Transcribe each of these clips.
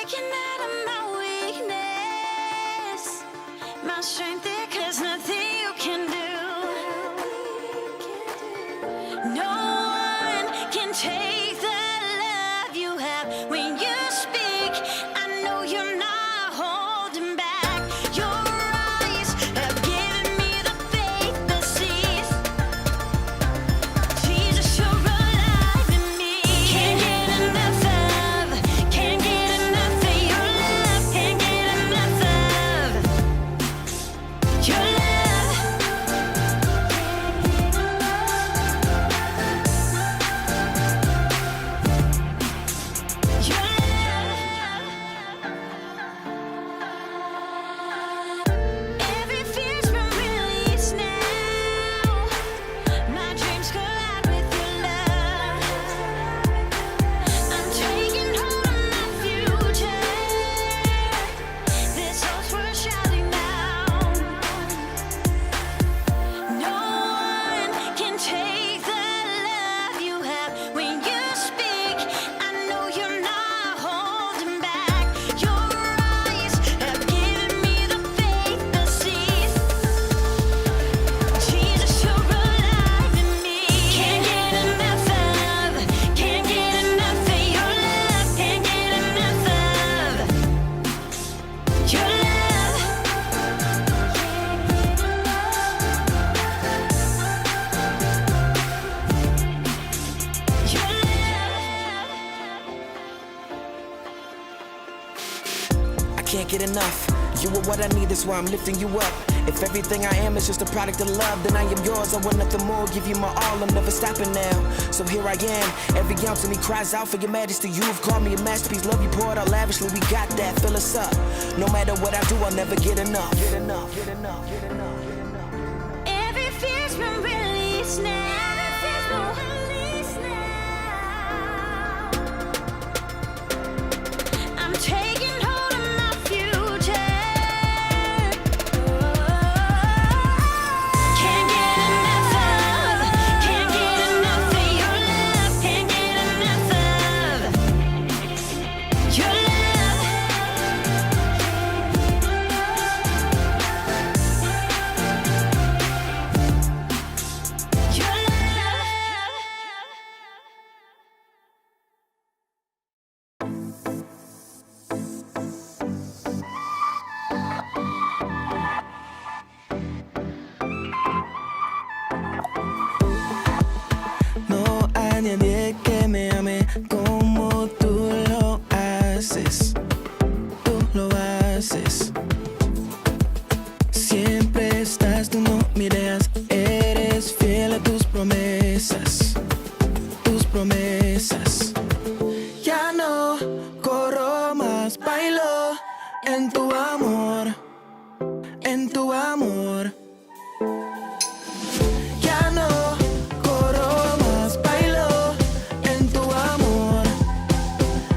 breaking out of my weakness, my strength, there's nothing you can do. No one can take the love you have when you speak. I know you're not holding back. Your eyes have given me the faith that sees. Jesus, you're alive in me. Can't get enough of, can't get enough of your love. Can't get enough of your love. Every fear's been released now. My dreams collide with your love. I'm taking hold of my future. This hope's worth shouting now. No one can take the love you have when you speak. I know you're not holding back. Your eyes have given me the faith that sees. Jesus, you're alive in me. Can't get enough of, can't get enough of your love. Can't get enough of your love. Your love. I can't get enough. You are what I need, that's why I'm lifting you up. If everything I am is just a product of love, then I am yours. I want nothing more, give you my all, I'm never stopping now. So here I am, every ounce of me cries out for your majesty. You've called me a masterpiece, love you poured out lavishly. We got that, fill us up. No matter what I do, I'll never get enough. Get enough, get enough, get enough, get enough. Every fear's been released now. I'm taking hold of my future. Can't get enough of, can't get enough of your love. Can't get enough of your love. Your No hay nadie que me ame como tú lo haces. Tú lo haces. Siempre estás, tú no me dejas. Eres fiel a tus promesas. Tus promesas. Ya no corro más, bailo en tu amor. En tu amor. Ya no corro más, bailo en tu amor,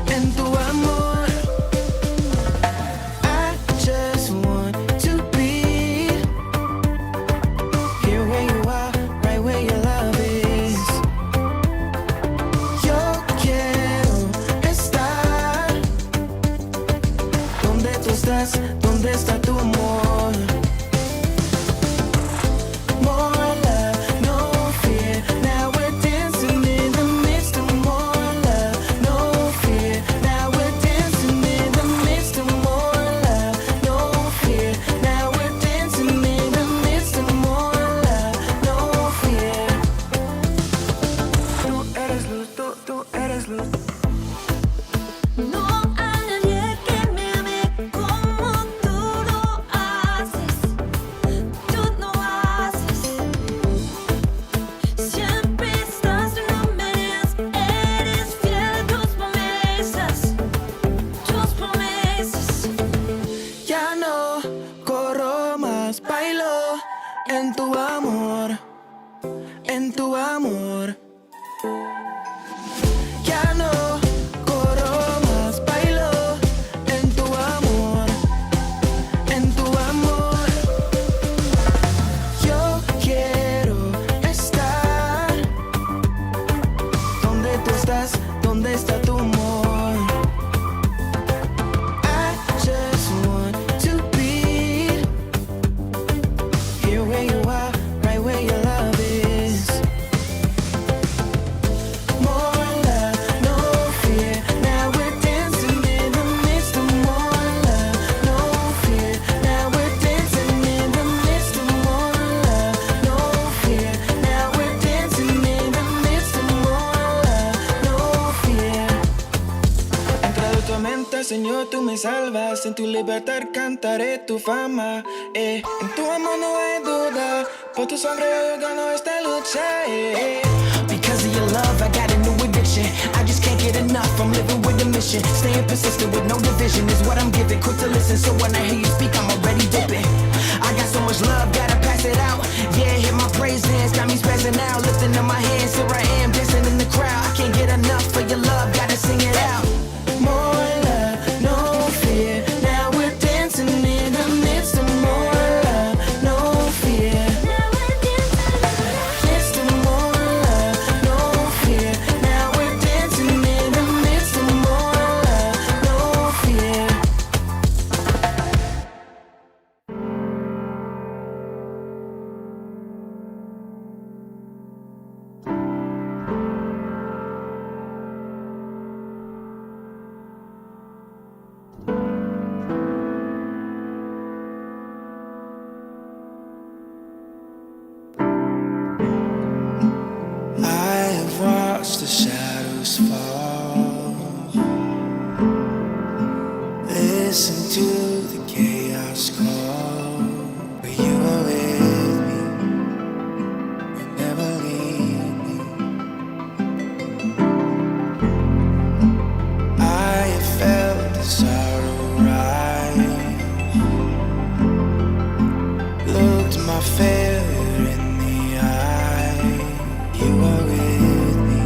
en tu amor. I just want to be here where you are, right where your love is. Yo quiero estar donde tú estás, donde está tu amor. More love, no fear. Now we're dancing in the midst of more love, no fear. Now we're dancing in the midst of more love, no fear. Now we're dancing in the midst of more love, no fear. Tú eres luz, tú eres luz. No hay nadie que me ame como tú lo haces. Tú lo haces. Siempre estás, tú no me dejas. Eres fiel a tus promesas. Tus promesas. Ya no corro más, bailo en tu amor, en tu amor. Ya no corro más, bailo en tu amor, en tu amor. Yo quiero estar donde tú estás, donde está tu amor. salvas, en tu libertad cantaré tu fama. En tu amor no hay duda, por tu sangre yo gano esta lucha. Because of your love, I got a new addiction. I just can't get enough, I'm living with a mission. Staying persistent with no division is what I'm giving. Quick to listen, so when I hear you speak, I'm already dipping. I got so much love, gotta pass it out. Yeah, hit my praise hands, got me spazzing out. Lifting up my hands, here I am, dancing in the crowd. I can't get enough for your love, gotta sing it out. More love, no fear. Now we're dancing in the midst of more love, no fear. Midst of more love, no fear. Now we're dancing in the midst of more love, no fear. I have watched the shadows fall. Listen to the chaos call. But you are with me, you never leave me. I have felt the sorrow rise. Looked my failure in the eye. You are with me,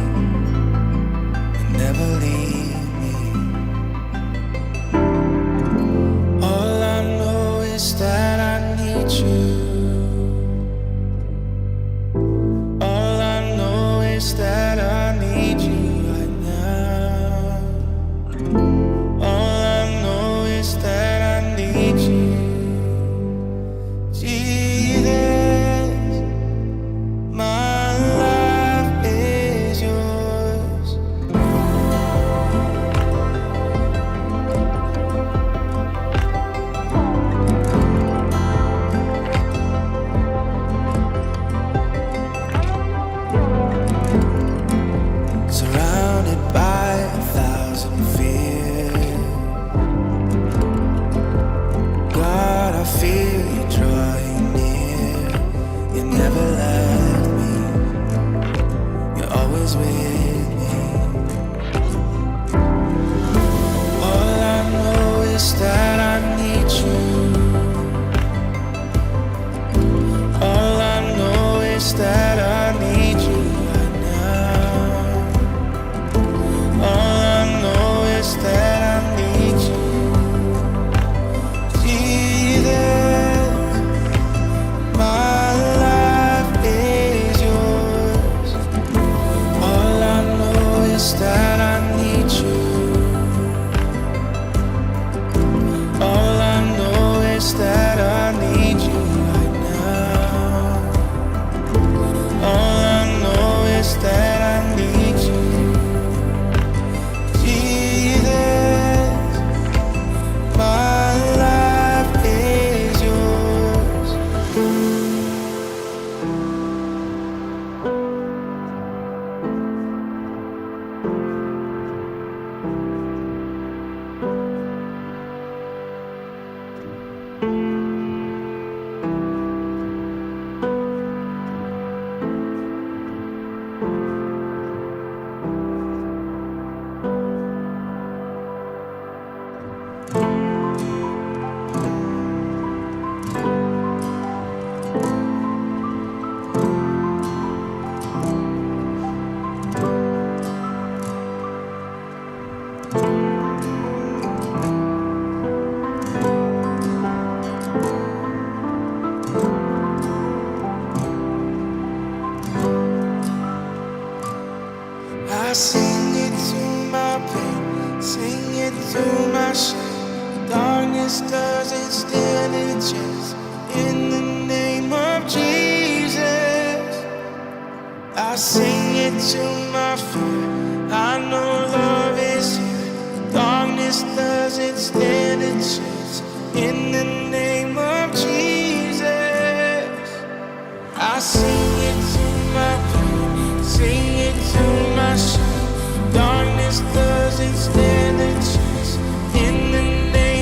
you never leave me. All I know is that I need you. All I know is that I need you right now. All I know is that I need you. Jesus, my life is yours. Surrounded by 1,000 fears, God, I feel you drawing near. You never left me, you're always with me. All I know is that I need you. All I know is that I need you right now. All I know is that I need you. Jesus, my life is yours. All I know is that I need you. All I know is that I need you right now. All I know is that I need you. Jesus, my life is yours. I sing it to my pain, sing it to my shame. Darkness doesn't stand a chance in the name of Jesus. I sing it to my fear, I know love is here. Darkness doesn't stand a chance in the name of Jesus. I sing it to my pain, sing it to my shame. Darkness doesn't stand a chance in the name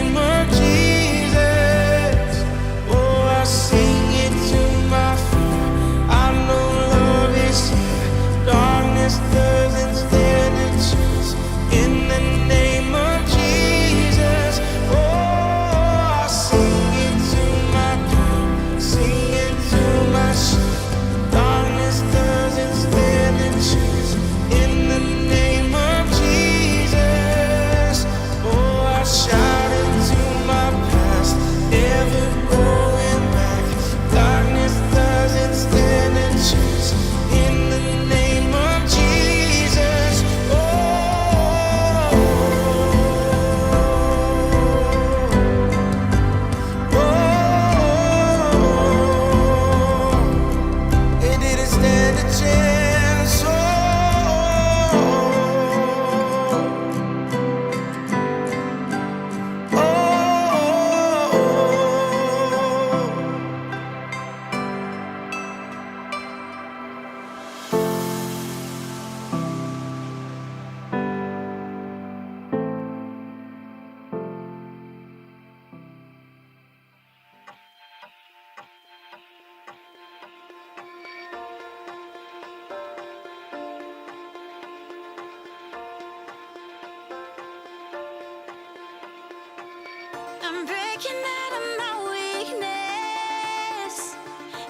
Speaking out of my weakness,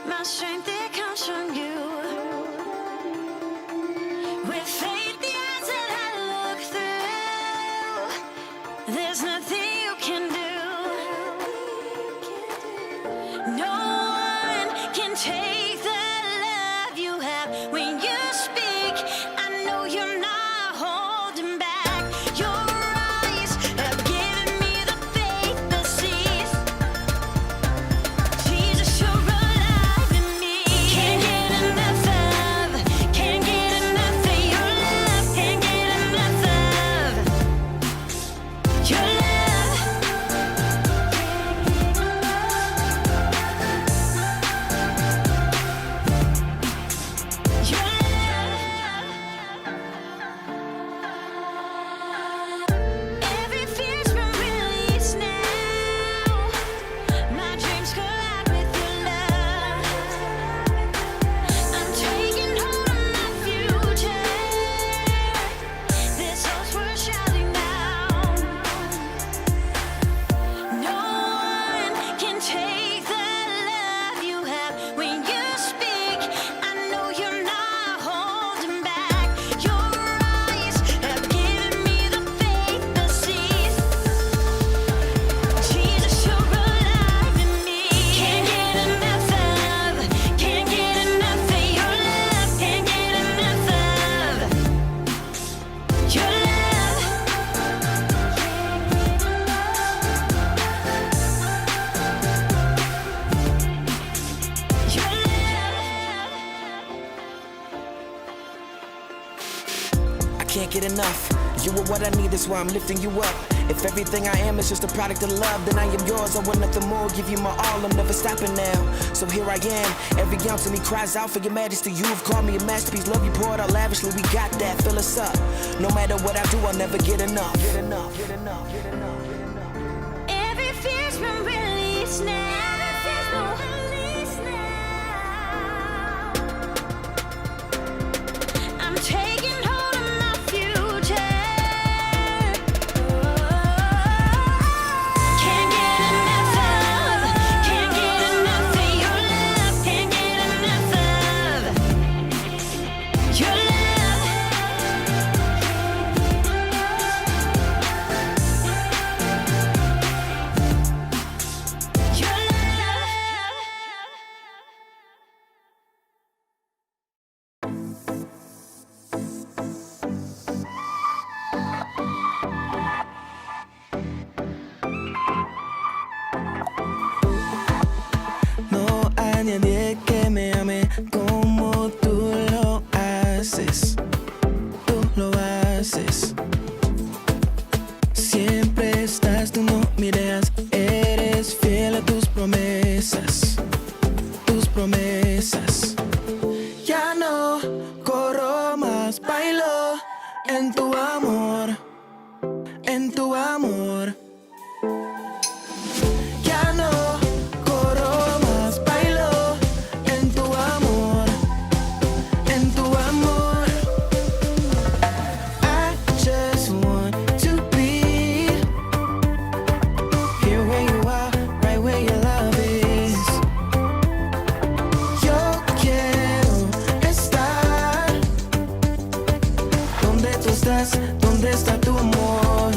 my strength it comes from you. With faith, the eyes that I look through, there's nothing you can do. No one can take the love you have when you speak. I know you're not holding back. Your eyes have given me the faith that sees. Jesus, you're alive in me. Can't get enough of, can't get enough of your love. Can't get enough of your love. Your love. Every fear's been released now. My dreams collide with your love. I'm taking hold of my future. This hope's worth shouting now. No one can take the love you have when you speak. I know you're not holding back. Your eyes have given me the faith that sees. Jesus, you're alive in me. Can't get enough of, can't get enough of your love. Can't get enough of your love. Your love. I can't get enough. You are what I need, that's why I'm lifting you up. If everything I am is just a product of love, then I am yours. I want nothing more, give you my all, I'm never stopping now. So here I am, every ounce of me cries out for your majesty. You've called me a masterpiece, love you poured out lavishly. We got that, fill us up. No matter what I do, I'll never get enough. Get enough, get enough, get enough, get enough. Every fear's been released now. I'm taking hold of my future. Can't get enough of, can't get enough of your love. Can't get enough of your love. Your No hay nadie que me ame como tú lo haces. Tú lo haces. Siempre estás, tú no miras. Eres fiel a tus promesas. Tus promesas. Ya no corro más, bailo en tu amor. En tu amor. Ya no corro más, bailo en tu amor, en tu amor. I just want to be here where you are, right where your love is. Yo quiero estar donde tú estás, donde está tu amor.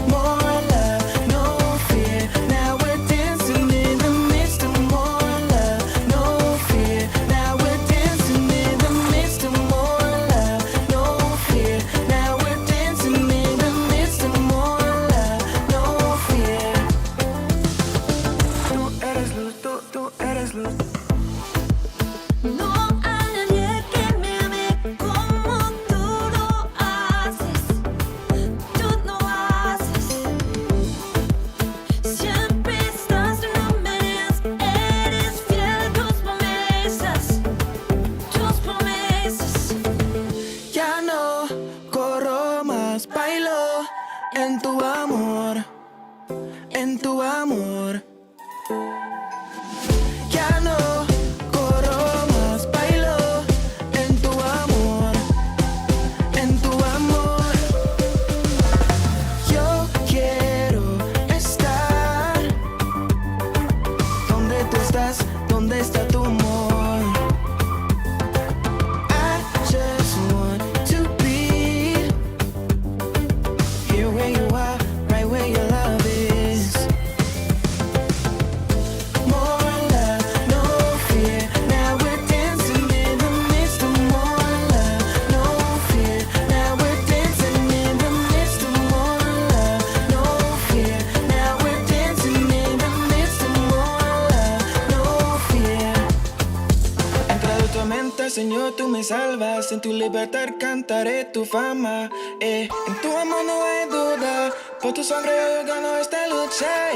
More love, no fear. Now we're dancing in the midst of more love, no fear. Now we're dancing in the midst of more love, no fear. Now we're dancing in the midst of more love, no fear. Tú eres luz, tú eres luz. No hay nadie que me ame como tú lo haces. Tú no haces. Siempre estás, tú no me dejas. Eres fiel a tus promesas. Tus promesas. Ya no corro más, bailo en tu amor, en tu amor. Ya no corro más, bailo en tu amor, en tu amor. Yo quiero vida, Señor, tú me salvas. En tu libertad cantaré tu fama. En tu amor no hay duda. Por tu sangre yo gano esta lucha.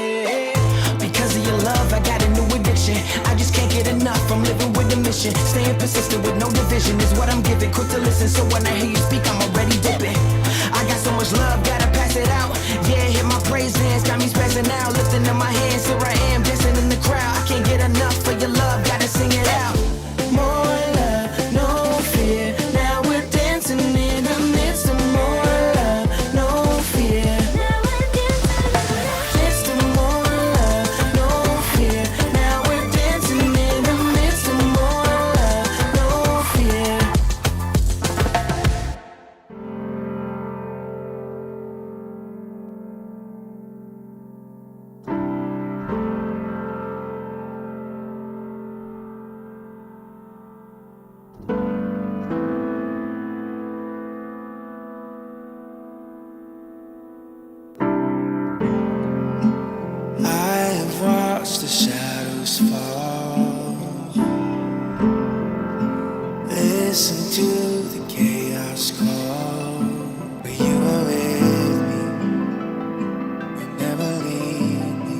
Because of your love, I got a new addiction. I just can't get enough. I'm living with a mission. Staying persistent with no division is what I'm giving. Quick to listen, so when I hear you speak, I'm already dipping. I got so much love, gotta pass it out. Yeah, hit my praise hands, got me spazzing out. Lifting up my hands, here I am, dancing in the crowd. I can't get enough of your love, gotta sing it out. More love, no fear. Now we're dancing in the midst of more love, no fear. Midst of more love, no fear. Now we're dancing in the midst of more love, no fear. I have watched the shadows fall. Listen to the chaos call. But you are with me. You never leave me.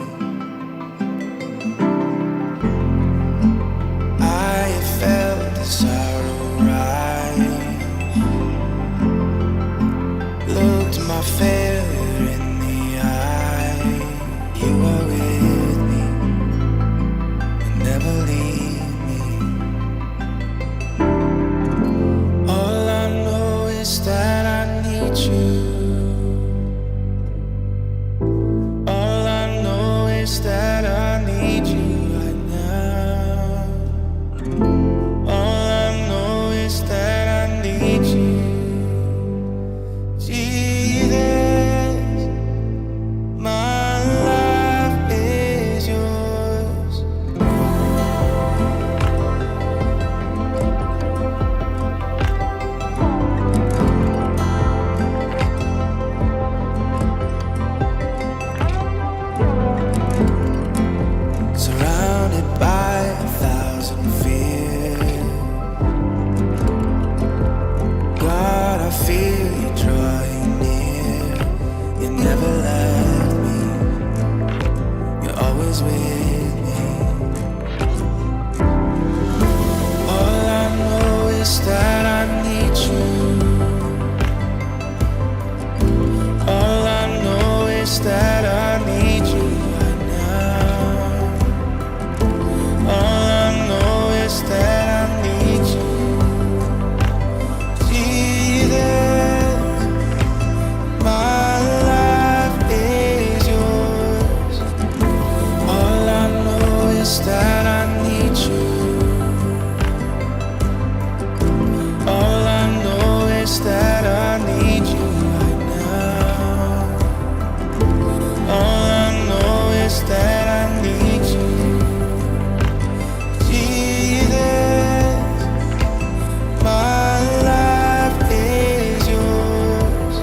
I have felt the sorrow rise. Looked my failure in the eye. You are with me, you never leave me. All I know is that I need you. All I know is that I need you right now. All I know is that I need you. Jesus, my life is yours. Surrounded by 1,000 fears, God, I feel you drawing near. You never left me, you're always with me. All I know is that I need you. All I know is that I need you right now. All I know is that I need you. Jesus, my life is yours. All I know is that I need you. All I know is that I need you right now. All I know is that I need you. Jesus, my life is yours.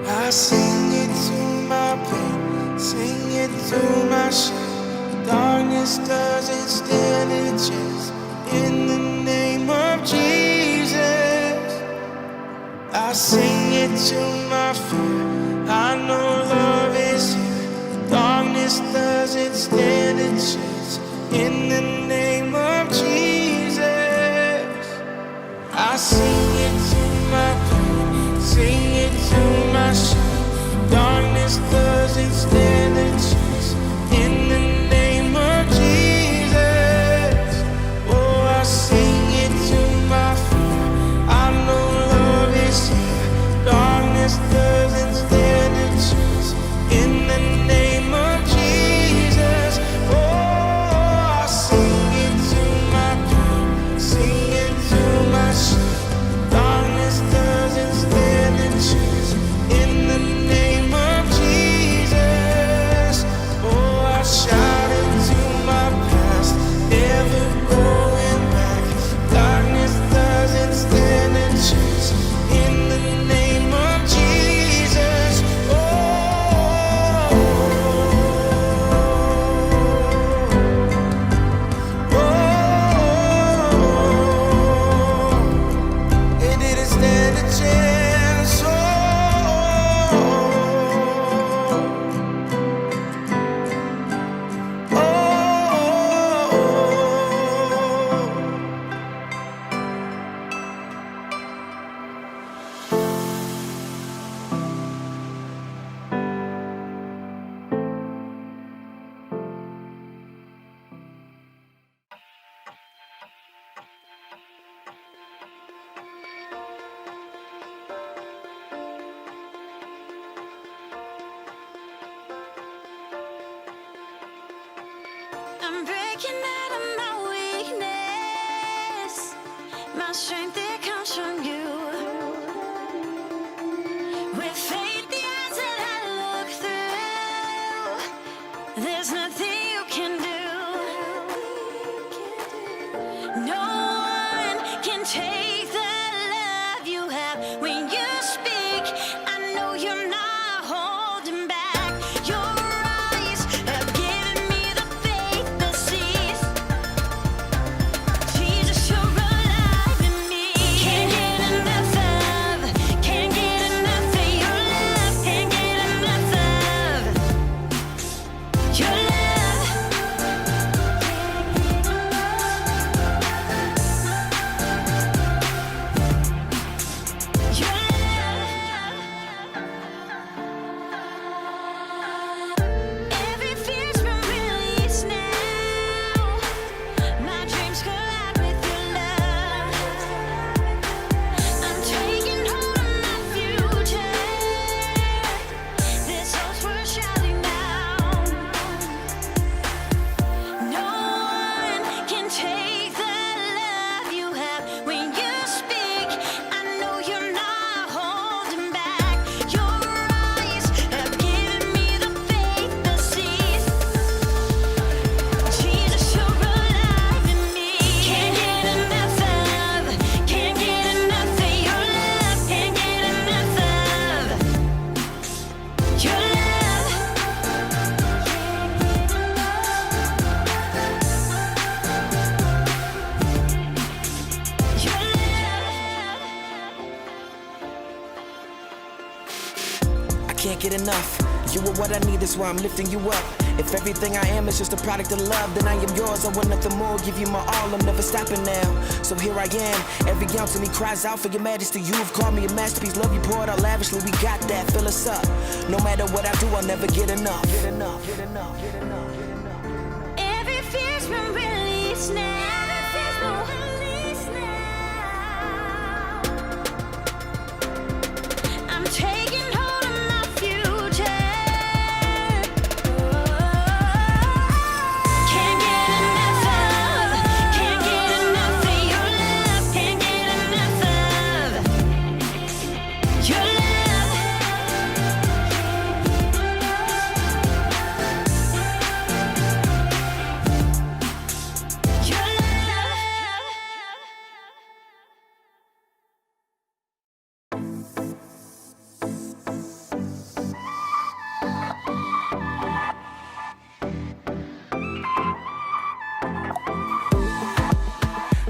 I sing it to my pain, sing it to my shame. Darkness doesn't stand a chance. In the name of Jesus, I sing it to my fear. I know love is here. Darkness doesn't stand a chance. In the name of Jesus, I sing it to my pain, sing it to my shame. Darkness doesn't stand a chance. In the breaking out of my weakness. My strength, it comes from you. With faith, the eyes that I look through, there's nothing you can do. No one can take the love you have when you speak. I know you're not holding back. Your eyes have given me the faith that sees. Jesus, you're alive in me. Can't get enough of, can't get enough of your love. Can't get enough of your love. Your love. Every fear's been released now. My dreams collide with your love. I'm taking hold of my future. This hope's worth shouting now. No one can take the love you have when you speak. I know you're not holding back. Your eyes have given me the faith that sees. Jesus, you're alive in me. Can't get enough of, can't get enough of your love. Can't get enough of your love. Your love. I can't get enough. You are what I need, that's why I'm lifting you up. If everything I am is just a product of love, then I am yours. I want nothing more, give you my all, I'm never stopping now. So here I am, every ounce of me cries out for your majesty. You've called me a masterpiece, love you poured out lavishly. We got that, fill us up. No matter what I do, I'll never get enough. Get enough, get enough, get enough, get enough. Every fear's been released now. I'm taking hold of my future. Can't get enough of, can't get enough of your love. Can't get enough of your love. Your love.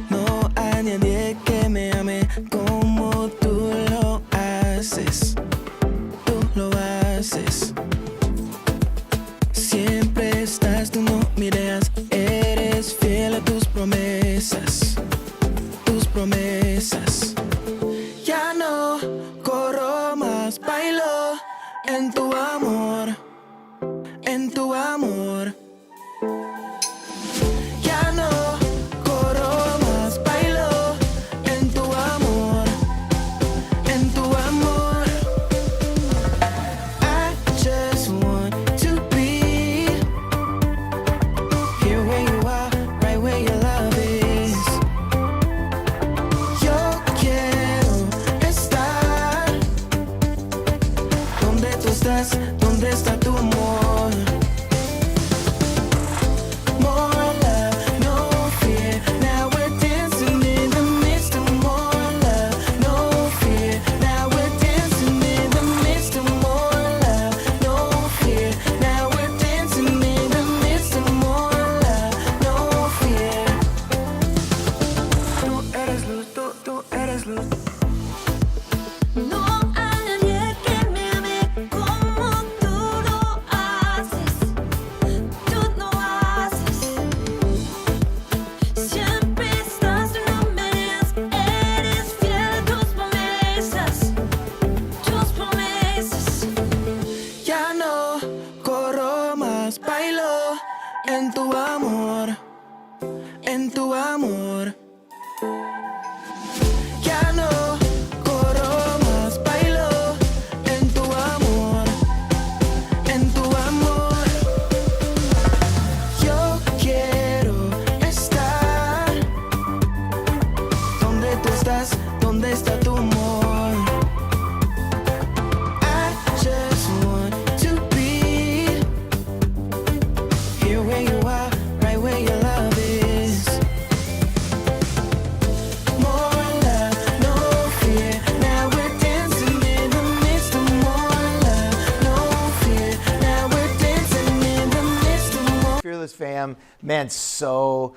No hay nadie que me ame como tú lo haces. Tú lo haces. Siempre estás, tú no miras. Eres fiel a tus promesas. Tus promesas. Ya no corro más, bailo en tu amor. En tu amor. Ya no corro más, bailo en tu amor, en tu amor. I just want to be here where you are, right where your love is. Yo quiero estar donde tú estás, donde está tu amor. More love, no fear. Now we're dancing in the midst of more love, no fear. Now we're dancing in the midst of more love, no fear. Now we're dancing in the midst of more love, no fear. Tú eres luz, tú eres luz. No hay nadie que me ame como tú lo haces. Tú lo haces. Siempre estás, tú no me dejas. Eres fiel a tus promesas. Tus promesas. Ya no corro más, bailo en tu amor, en tu amor. Ya no corro más, bailo en tu amor, en tu amor. Yo quiero fam. Man, so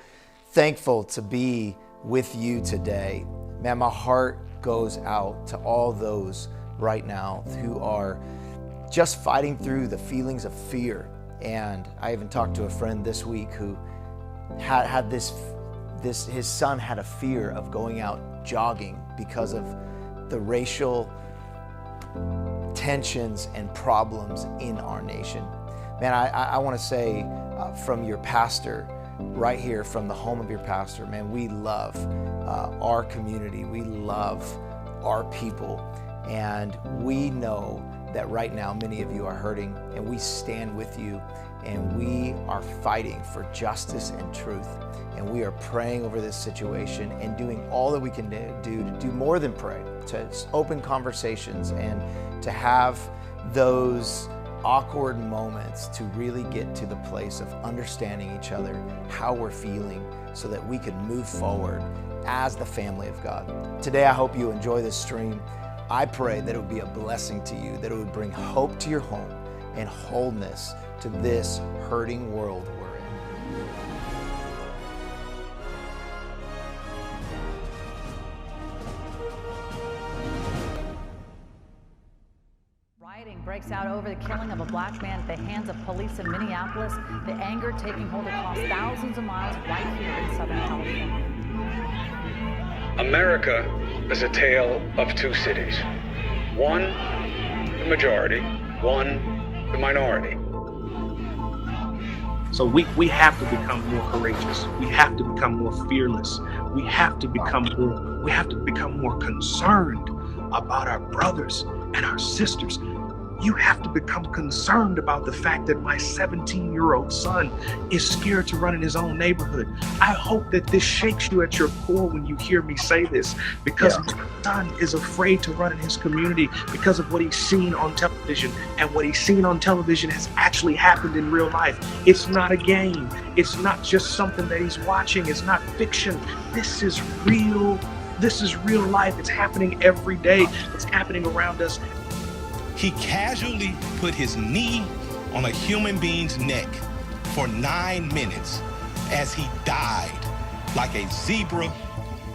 thankful to be with you today. Man, my heart goes out to all those right now who are just fighting through the feelings of fear. And I even talked to a friend this week who had his son had a fear of going out jogging because of the racial tensions and problems in our nation. Man, I want to say from your pastor, right here from the home of your pastor, man, we love our community. We love our people. And we know that right now many of you are hurting, and we stand with you, and we are fighting for justice and truth. And we are praying over this situation and doing all that we can do to do more than pray, to open conversations and to have those awkward moments to really get to the place of understanding each other, how we're feeling, so that we can move forward as the family of God. Today, I hope you enjoy this stream. I pray that it would be a blessing to you, that it would bring hope to your home and wholeness to this hurting world we're in. Rioting breaks out over the killing of a black man at the hands of police in Minneapolis, the anger taking hold across thousands of miles right here in Southern California. America is a tale of two cities. One, the majority, one, the minority. So we have to become more courageous. We have to become more fearless. We have to become more concerned about our brothers and our sisters. You have to become concerned about the fact that my 17-year-old son is scared to run in his own neighborhood. I hope that this shakes you at your core when you hear me say this, because my son is afraid to run in his community because of what he's seen on television, and what he's seen on television has actually happened in real life. It's not a game. It's not just something that he's watching. It's not fiction. This is real. This is real life. It's happening every day. It's happening around us. He casually put his knee on a human being's neck for 9 minutes as he died like a zebra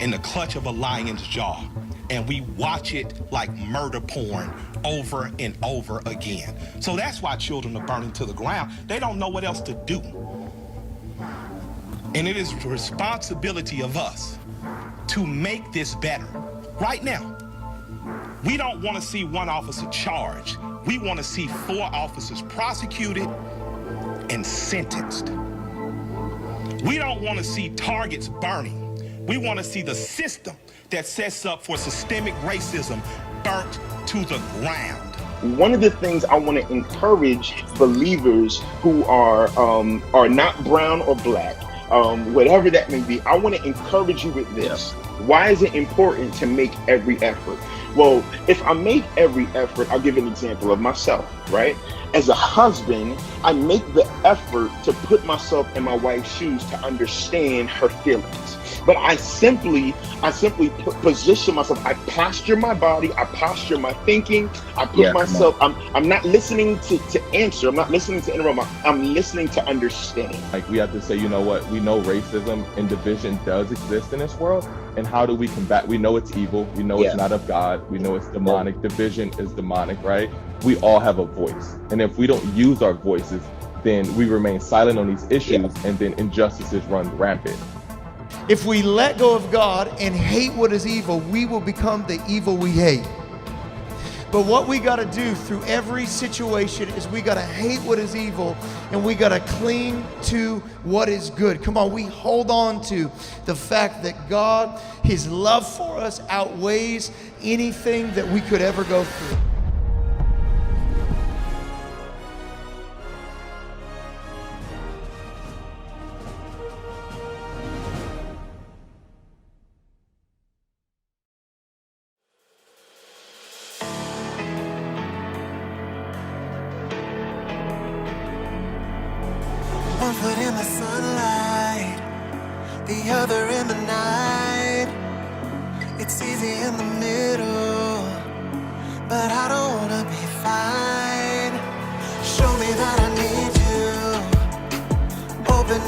in the clutch of a lion's jaw. And we watch it like murder porn over and over again. So that's why children are burning to the ground. They don't know what else to do. And it is the responsibility of us to make this better right now. We don't want to see one officer charged. We want to see 4 officers prosecuted and sentenced. We don't want to see targets burning. We want to see the system that sets up for systemic racism burnt to the ground. One of the things I want to encourage believers who are not brown or black, whatever that may be, I want to encourage you with this. Why is it important to make every effort? Well, if I make every effort, I'll give an example of myself, right? As a husband, I make the effort to put myself in my wife's shoes to understand her feelings. But I simply position myself. I posture my body. I posture my thinking. I put myself. I'm not listening to answer. I'm not listening to interrupt. I'm listening to understand. Like, we have to say, you know what? We know racism and division does exist in this world. And how do we combat? We know it's evil. We know it's not of God. We know it's demonic. Division is demonic, right? We all have a voice. And if we don't use our voices, then we remain silent on these issues, and then injustices run rampant. If we let go of God and hate what is evil, we will become the evil we hate. But what we got to do through every situation is we got to hate what is evil, and we got to cling to what is good. Come on, we hold on to the fact that God, His love for us outweighs anything that we could ever go through. One foot in the sunlight, the other in the night. It's easy in the middle, but I don't wanna be fine. Show me that I need you. Open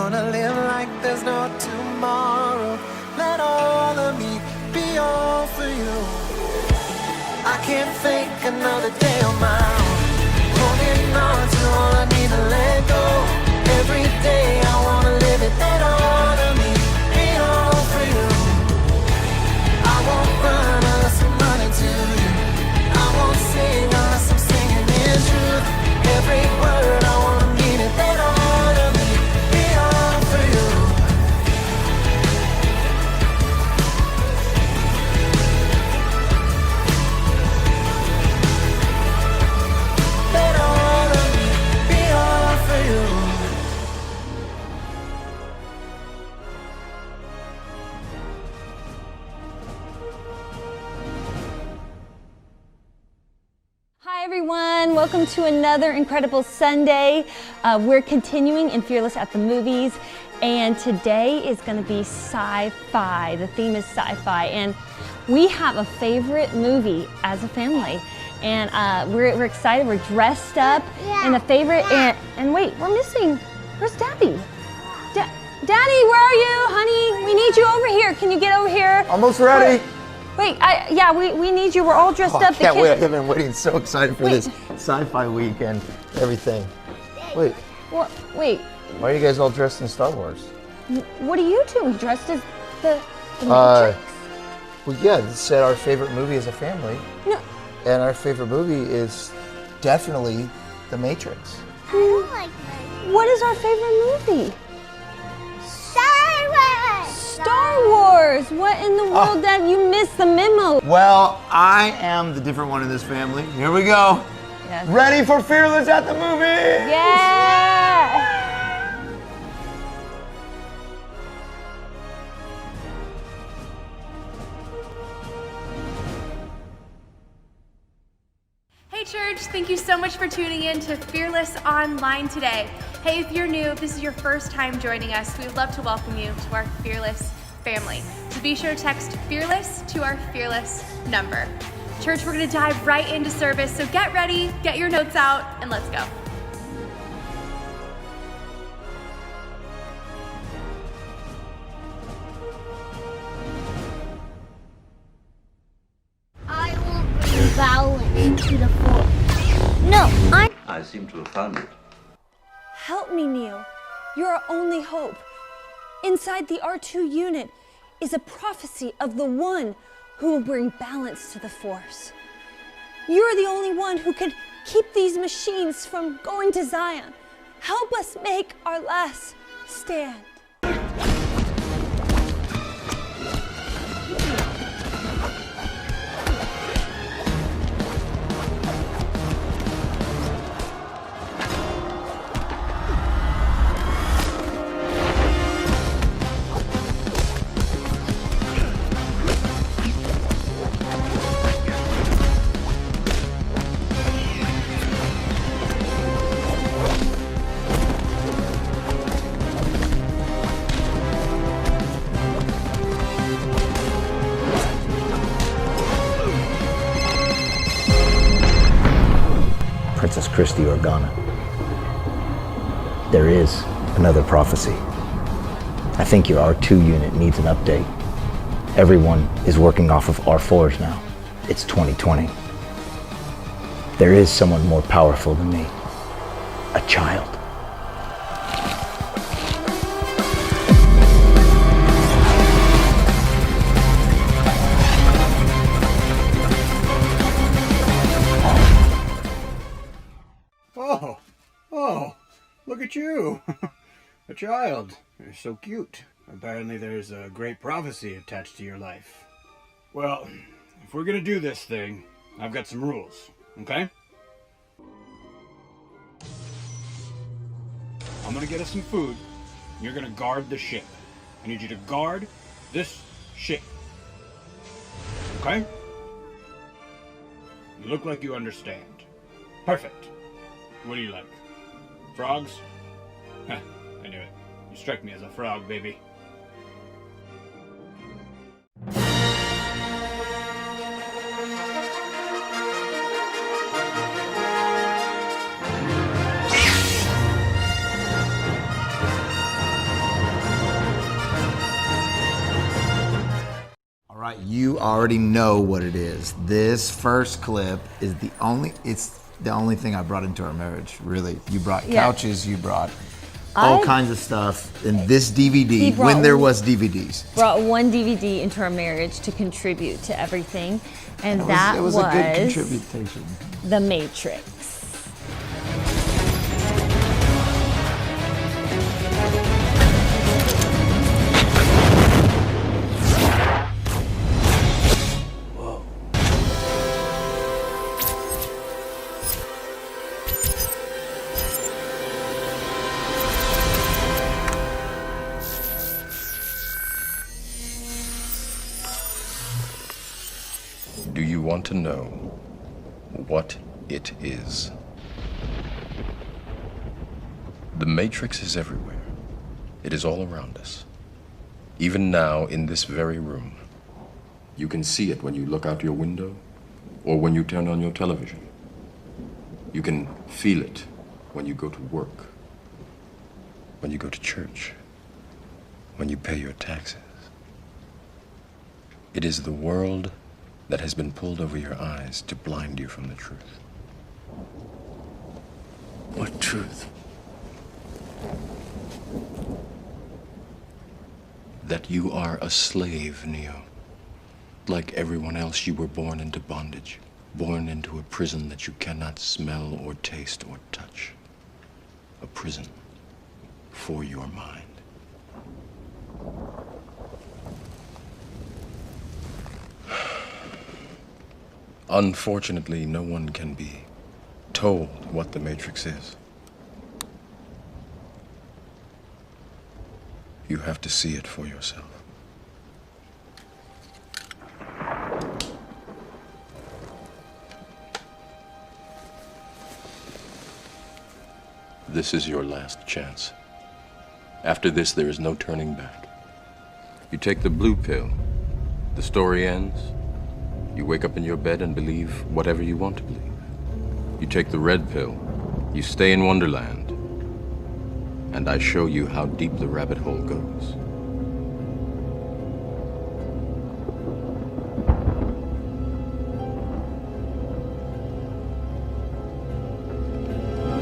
wanna live like there's no tomorrow. Let all of me be all for you. I can't fake another day on my own. Holding on to all I need to let go. Every day I wanna live it. Let all of me be all for you. I won't run unless I'm running to you. I won't sing unless I'm singing in truth. Every word I wanna mean it. Let all of me be all for you. Let all of me be all for you. Hi everyone, welcome to another incredible Sunday. We're continuing in Fearless at the Movies, and today is going to be sci-fi. The theme is sci-fi, and we have a favorite movie as a family, and we're excited. We're dressed up in a favorite, and wait, we're missing. Where's Daddy? Daddy, where are you, honey? We need you over here. Can you get over here? Almost ready. Wait, yeah, we need you. We're all dressed up. I can't wait. I've been waiting, so excited for this sci-fi week and everything. Wait. What? Wait. Why are you guys all dressed in Star Wars? What are you doing? Dressed as the Matrix? Well, yeah, it said our favorite movie as a family. No. And our favorite movie is definitely The Matrix. I don't like that. What is our favorite movie? Star Wars! Star Wars! What in the world, Dad? You missed the memo. Well, I am the different one in this family. Here we go. Yes. Ready for Fearless at the Movies? Yeah! Hey church, thank you so much for tuning in to Fearless Online today. Hey, if you're new, if this is your first time joining us, we would love to welcome you to our Fearless family. So be sure to text Fearless to our Fearless number. Church, we're gonna dive right into service, so get ready, get your notes out, and let's go. I will bring balance to the force. No, I seem to have found it. Help me, Neo. You're our only hope. Inside the R2 unit is a prophecy of the one who will bring balance to the Force. You're the only one who can keep these machines from going to Zion. Help us make our last stand. Princess Christy Organa. There is another prophecy. I think your R2 unit needs an update. Everyone is working off of R4s now. It's 2020. There is someone more powerful than me. A child. Oh, look at you. A child. You're so cute. Apparently there's a great prophecy attached to your life. Well, if we're gonna do this thing, I've got some rules, okay? I'm gonna get us some food. You're gonna guard the ship. I need you to guard this ship. Okay? You look like you understand. Perfect. What do you like? Frogs? Heh, I knew it. You strike me as a frog, baby. right, you already know what it is. This first clip is it's the only thing I brought into our marriage, really. You brought couches, you brought all kinds of stuff, and this DVD, when there was DVDs. Brought one DVD into our marriage to contribute to everything, and it was a good contribution. The Matrix. Do you want to know what it is? The Matrix is everywhere. It is all around us. Even now, in this very room. You can see it when you look out your window or when you turn on your television. You can feel it when you go to work, when you go to church, when you pay your taxes. It is the world that has been pulled over your eyes to blind you from the truth. What truth? That you are a slave, Neo. Like everyone else, you were born into bondage, born into a prison that you cannot smell or taste or touch. A prison for your mind. Unfortunately, no one can be told what the Matrix is. You have to see it for yourself. This is your last chance. After this, there is no turning back. You take the blue pill, the story ends. You wake up in your bed and believe whatever you want to believe. You take the red pill, you stay in Wonderland, and I show you how deep the rabbit hole goes.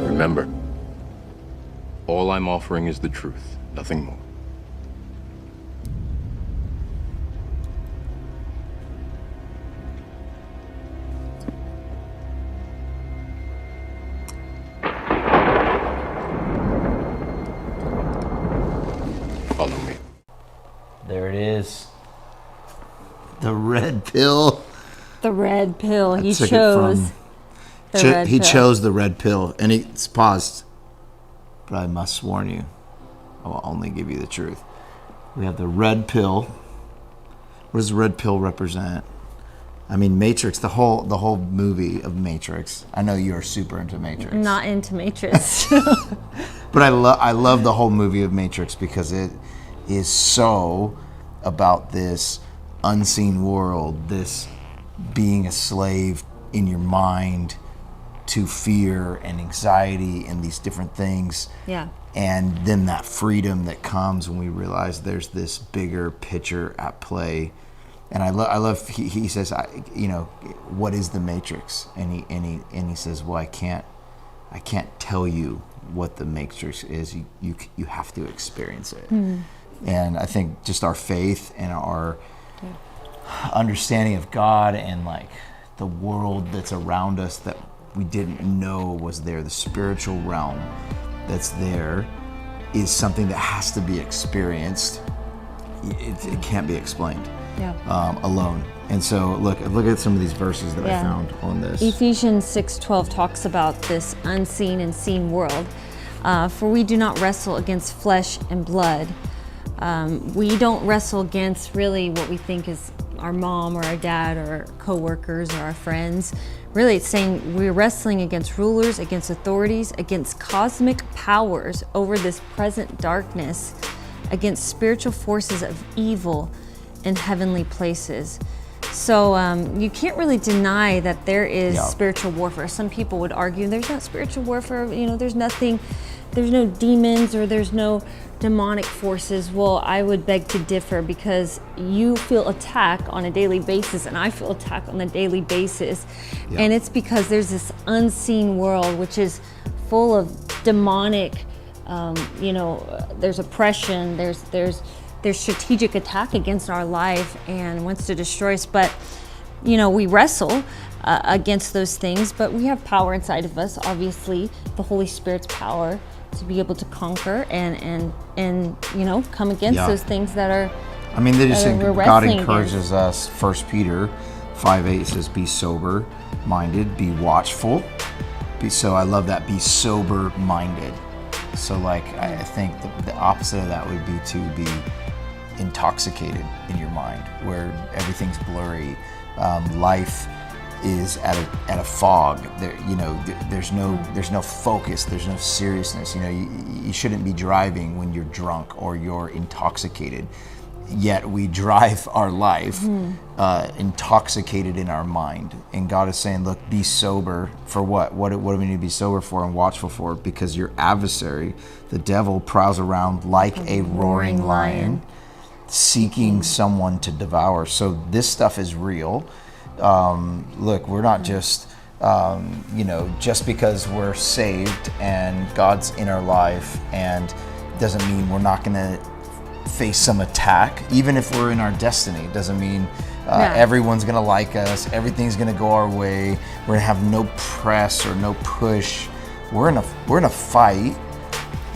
Remember, all I'm offering is the truth, nothing more. Follow me. There it is. The red pill. The red pill. He took it chose the red He pill. chose the red pill, and it's paused. But I must warn you, I will only give you the truth. We have the red pill. What does the red pill represent? I mean, Matrix, the whole movie of Matrix. I know you're super into Matrix. Not into Matrix. But I love the whole movie of Matrix because it is so about this unseen world, this being a slave in your mind to fear and anxiety and these different things. Yeah. And then that freedom that comes when we realize there's this bigger picture at play. And I love he says, what is the Matrix? And he says, well, I can't tell you what the Matrix is. You have to experience it. And I think just our faith and our understanding of God and like the world that's around us that we didn't know was there, the spiritual realm that's there, is something that has to be experienced. It can't be explained alone. And so look at some of these verses that I found on this. Ephesians 6:12 talks about this unseen and seen world. For we do not wrestle against flesh and blood. We don't wrestle against really what we think is our mom or our dad or our co-workers or our friends. Really, it's saying we're wrestling against rulers, against authorities, against cosmic powers over this present darkness, against spiritual forces of evil in heavenly places. So you can't really deny that there is spiritual warfare. Some people would argue there's not spiritual warfare, there's nothing demons or there's no demonic forces. Well, I would beg to differ, because you feel attack on a daily basis and I feel attack on a daily basis. Yeah. And it's because there's this unseen world which is full of demonic, there's oppression, there's strategic attack against our life and wants to destroy us. But we wrestle against those things, but we have power inside of us, obviously the Holy Spirit's power to be able to conquer and come against those things that are, I mean, they just that think we're God wrestling encourages us. 1 Peter 5:8 says, be sober minded, be watchful. So I love that, be sober minded. So like, I think the opposite of that would be to be intoxicated in your mind, where everything's blurry. Life is at a fog. There's no focus. There's no seriousness. You shouldn't be driving when you're drunk or you're intoxicated. Yet we drive our life intoxicated in our mind. And God is saying, look, be sober for what? What do we need to be sober for and watchful for? Because your adversary, the devil, prowls around like a roaring lion, seeking someone to devour. So this stuff is real. Look, we're not just, just because we're saved and God's in our life, and doesn't mean we're not going to face some attack. Even if we're in our destiny, doesn't mean everyone's going to like us, everything's going to go our way, we're going to have no press or no push. We're in a fight.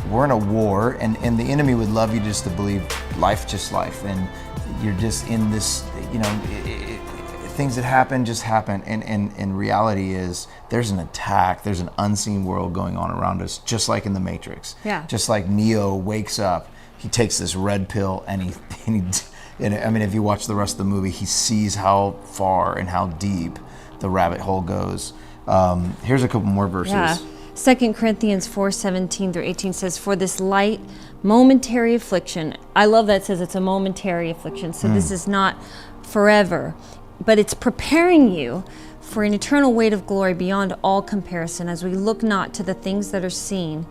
We're in a war, and the enemy would love you just to believe life just life, and you're just in this, things that happen just happen, and reality is there's an attack, there's an unseen world going on around us, just like in the Matrix. Yeah. Just like Neo wakes up, he takes this red pill, and if you watch the rest of the movie, he sees how far and how deep the rabbit hole goes. Here's a couple more verses. Yeah. 2 Corinthians 4:17-18 says, for this light momentary affliction, I love that it says it's a momentary affliction, so this is not forever, but it's preparing you for an eternal weight of glory beyond all comparison, as we look not to the things that are seen,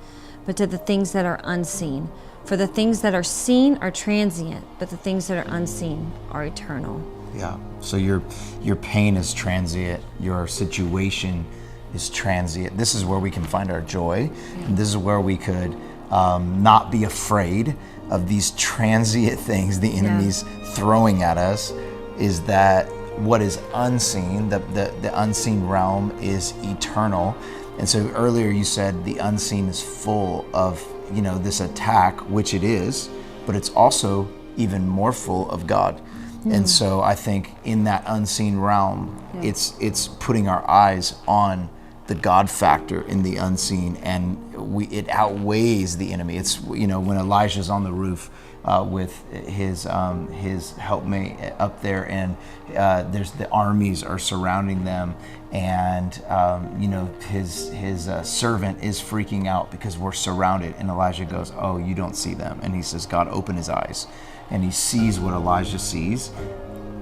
but to the things that are unseen. For the things that are seen are transient, but the things that are unseen are eternal. Yeah. So your pain is transient, your situation is transient. This is where we can find our joy, and this is where we could not be afraid of these transient things the enemy's throwing at us. Is that what is unseen, the unseen realm is eternal. And so earlier you said the unseen is full of this attack, which it is, but it's also even more full of God. And so I think in that unseen realm, it's putting our eyes on the God factor in the unseen, and it outweighs the enemy. It's when Elijah's on the roof with his helpmate up there, and there's the armies are surrounding them, and his servant is freaking out because we're surrounded, and Elijah goes, oh, you don't see them, and he says, God, open his eyes, and he sees what Elijah sees,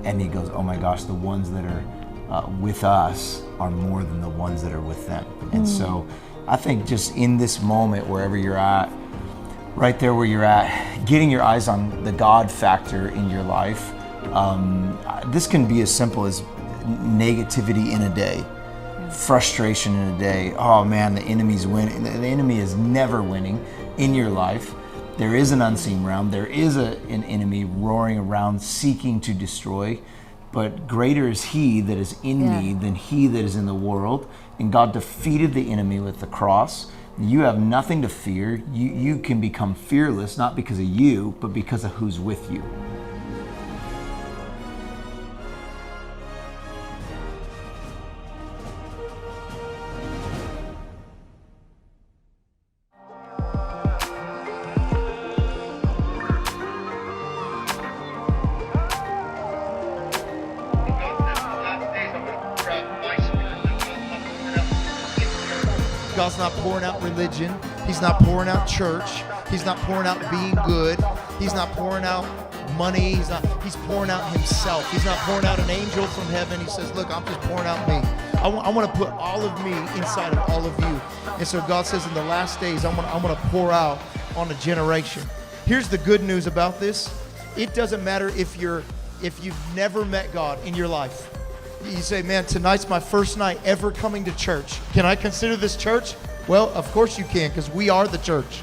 and he goes, oh my gosh, the ones that are with us are more than the ones that are with them. And so I think just in this moment, wherever you're at, right there where you're at, getting your eyes on the God factor in your life, this can be as simple as negativity in a day, frustration in a day. Oh man, the enemy's winning. The enemy is never winning in your life. There is an unseen realm. There is an enemy roaring around seeking to destroy. But greater is he that is in me than he that is in the world. And God defeated the enemy with the cross. You have nothing to fear. You can become fearless, not because of you, but because of who's with you. God's not pouring out religion. He's not pouring out church. He's not pouring out being good. He's not pouring out money. He's pouring out himself. He's not pouring out an angel from heaven. He says, look, I'm just pouring out me. I want to put all of me inside of all of you. And so God says in the last days, I'm going to pour out on a generation. Here's the good news about this. It doesn't matter if you've never met God in your life. You say, man, tonight's my first night ever coming to church. Can I consider this church? Well, of course you can, because we are the church.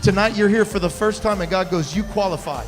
Tonight you're here for the first time and God goes, you qualify.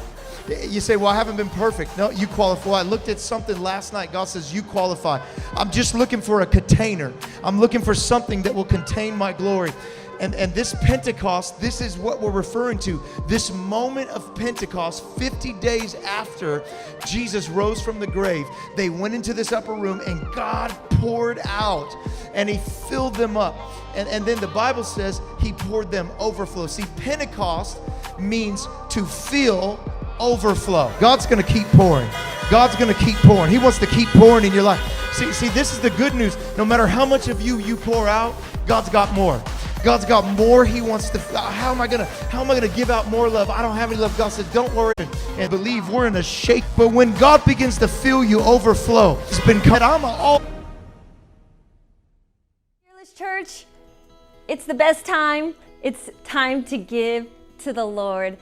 You say, well, I haven't been perfect. No, you qualify. I looked at something last night. God says, you qualify. I'm just looking for a container. I'm looking for something that will contain my glory. And this Pentecost, this is what we're referring to. This moment of Pentecost, 50 days after Jesus rose from the grave, they went into this upper room and God poured out and he filled them up. And then the Bible says he poured them overflow. See, Pentecost means to fill overflow. God's going to keep pouring. God's going to keep pouring. He wants to keep pouring in your life. See, this is the good news. No matter how much of you pour out, God's got more. God's got more. He wants to. How am I gonna give out more love? I don't have any love. God says, don't worry and believe. We're in a shake. But when God begins to fill you, overflow. It's been cut. Fearless Church, it's the best time. It's time to give to the Lord.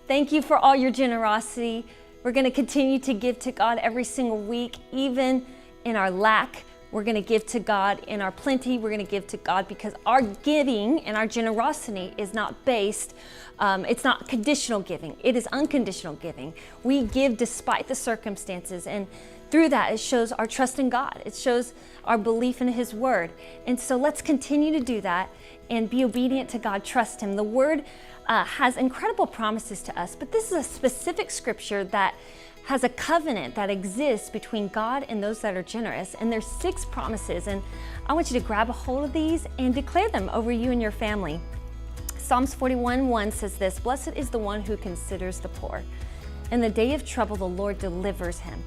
Thank you for all your generosity. We're going to continue to give to God every single week, even in our lack. We're going to give to God in our plenty. We're going to give to God because our giving and our generosity is not based, it's not conditional giving. It is unconditional giving. We give despite the circumstances. And through that, it shows our trust in God. It shows our belief in His Word. And so let's continue to do that and be obedient to God, trust Him. The Word has incredible promises to us, but this is a specific scripture that has a covenant that exists between God and those that are generous. And there's 6 promises, and I want you to grab a hold of these and declare them over you and your family. Psalms 41:1 says this, "Blessed is the one who considers the poor. In the day of trouble, the Lord delivers him.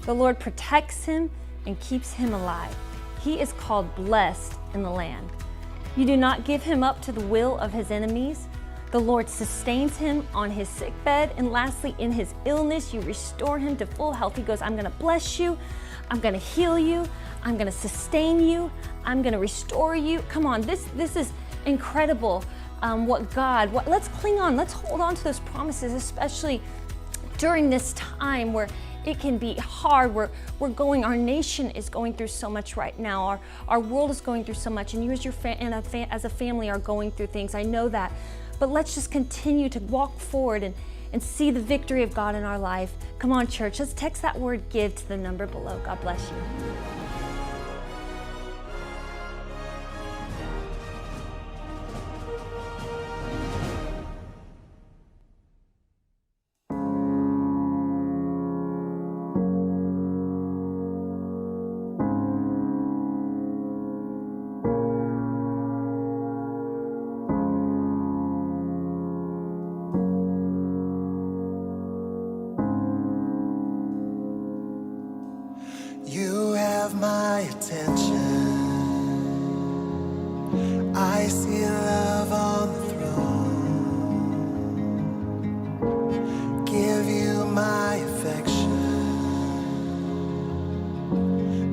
The Lord protects him and keeps him alive. He is called blessed in the land. You do not give him up to the will of his enemies. The Lord sustains him on his sick bed. And lastly, in his illness, you restore him to full health." He goes, I'm going to bless you. I'm going to heal you. I'm going to sustain you. I'm going to restore you. Come on, this is incredible. Let's cling on. Let's hold on to those promises, especially during this time where it can be hard. Our nation is going through so much right now. Our world is going through so much, and you as a family are going through things. I know that. But let's just continue to walk forward and see the victory of God in our life. Come on, church, let's text that word GIVE to the number below. God bless you. You have my attention. I see love on the throne. Give you my affection.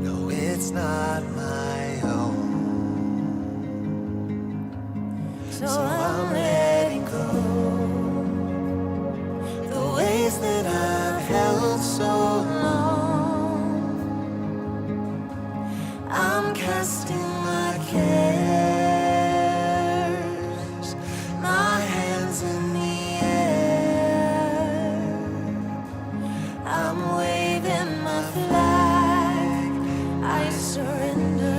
No, it's not my own. So I'm letting go the ways that I've held so long. I'm casting my cares, my hands in the air. I'm waving my flag, I surrender.